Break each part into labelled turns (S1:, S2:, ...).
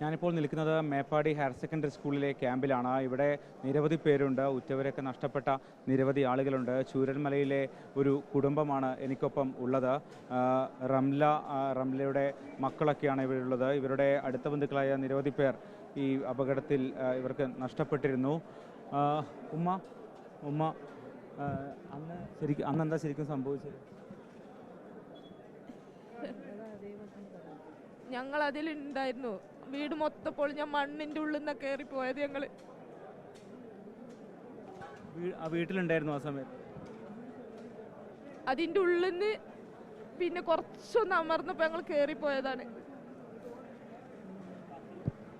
S1: ഞാനിപ്പോൾ നിൽക്കുന്നത് Meppadi higher secondary സ്കൂളിലെ ക്യാമ്പിലാണ്. ഇവിടെ നിരവധി പേരുണ്ട്. ഉറ്റവരൊക്കെ നഷ്ടപ്പെട്ട നിരവധി ആളുകളുണ്ട്. ചൂരൽമലയിലെ ഒരു കുടുംബമാണ് എനിക്കൊപ്പം ഉള്ളത്. റംലയുടെ മക്കളൊക്കെയാണ് ഇവരുള്ളത്. ഇവരുടെ അടുത്ത ബന്ധുക്കളായ നിരവധി പേർ ഈ അപകടത്തിൽ ഇവർക്ക് നഷ്ടപ്പെട്ടിരുന്നു. ഉമ്മ ഉമ്മ അന്നെന്താ ശരിക്കും സംഭവിച്ചത്?
S2: ഞങ്ങൾ അതിലുണ്ടായിരുന്നു. വീട് മൊത്തം പൊളിഞ്ഞ മണ്ണിന്റെ ഉള്ളിൽ നിന്ന് കയറിപ്പോയത്. ഞങ്ങള്
S1: വീട്ടിലുണ്ടായിരുന്നു ആ സമയത്ത്?
S2: അതിന്റെ ഉള്ളിൽ നിന്ന് പിന്നെ കുറച്ചൊന്ന് അമർന്നപ്പോ ഞങ്ങൾ കയറിപ്പോയതാണ്.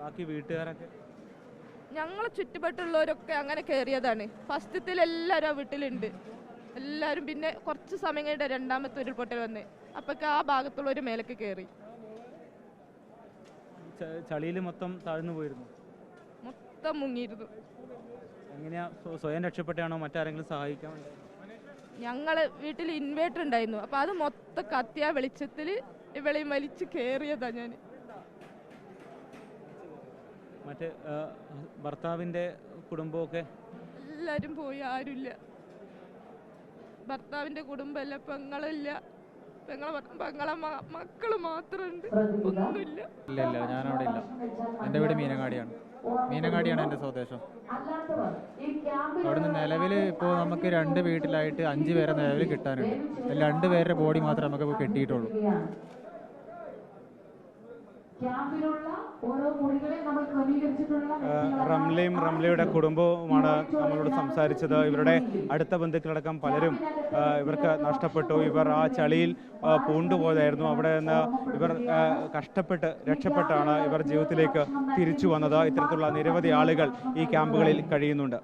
S1: ബാക്കി വീട്ടുകാരൊക്കെ?
S2: ഞങ്ങളെ ചുറ്റുപാട്ടുള്ളവരൊക്കെ അങ്ങനെ കയറിയതാണ്. ഫസ്റ്റത്തിൽ എല്ലാവരും ആ വീട്ടിലുണ്ട്. എല്ലാവരും പിന്നെ കുറച്ച് സമയം കഴിഞ്ഞിട്ട് രണ്ടാമത്തെ ഉരുൾപൊട്ടൽ വന്ന് അപ്പൊക്കെ ആ ഭാഗത്തുള്ളവർ മേലേക്ക് കയറി.
S1: ചളിയിൽ മൊത്തം താഴ്ന്നു പോയിരുന്നു?
S2: മൊത്തം മുങ്ങിയിരുന്നു.
S1: എങ്ങനെയാ സ്വയം രക്ഷപ്പെട്ടാണോ മറ്റാരെങ്കിലും സഹായിക്കാൻ?
S2: ഞങ്ങള് വീട്ടിൽ ഇൻവേർട്ടർ ഉണ്ടായിരുന്നു. അപ്പൊ അത് മൊത്തം കത്തിയ വെളിച്ചത്തിൽ ഇവളെയും വലിച്ചു കയറിയതാ ഞാൻ.
S1: മറ്റേ ഭർത്താവിന്റെ കുടുംബമൊക്കെ?
S2: എല്ലാരും പോയി, ആരുമില്ല. ഭർത്താവിന്റെ കുടുംബമല്ല, പെങ്ങളില്ല. പെങ്ങളെ മക്കള് മാത്രമുണ്ട്, ഒന്നുമില്ല.
S3: ഇല്ല ഇല്ല, ഞാനവിടെ ഇല്ല. എൻ്റെ വീട് മീനങ്ങാടിയാണ്. മീനങ്ങാടിയാണ് എൻ്റെ സ്വദേശം. അവിടുന്ന് നിലവിൽ ഇപ്പോൾ നമുക്ക് 2 വീട്ടിലായിട്ട് 5 പേരെ നിലവിൽ കിട്ടാനുണ്ട്. അതിൽ 2 പേരുടെ ബോഡി മാത്രമേ നമുക്ക് കിട്ടിയിട്ടുള്ളൂ.
S1: റംലയുടെ കുടുംബവുമാണ് നമ്മളോട് സംസാരിച്ചത്. ഇവരുടെ അടുത്ത ബന്ധുക്കളടക്കം പലരും ഇവർക്ക് നഷ്ടപ്പെട്ടു. ഇവർ ആ ചളിയിൽ പൂണ്ടുപോയതായിരുന്നു. അവിടെ നിന്ന് ഇവർ കഷ്ടപ്പെട്ട് രക്ഷപ്പെട്ടാണ് ഇവർ ജീവിതത്തിലേക്ക് തിരിച്ചു വന്നത്. ഇത്തരത്തിലുള്ള നിരവധി ആളുകൾ ഈ ക്യാമ്പുകളിൽ കഴിയുന്നുണ്ട്.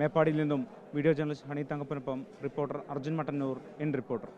S1: മേപ്പാടിയിൽ നിന്നും വീഡിയോ ജേർണലിസ്റ്റ് ഹണി തങ്കപ്പനൊപ്പം reporter Arjun Mattannur, in reporter.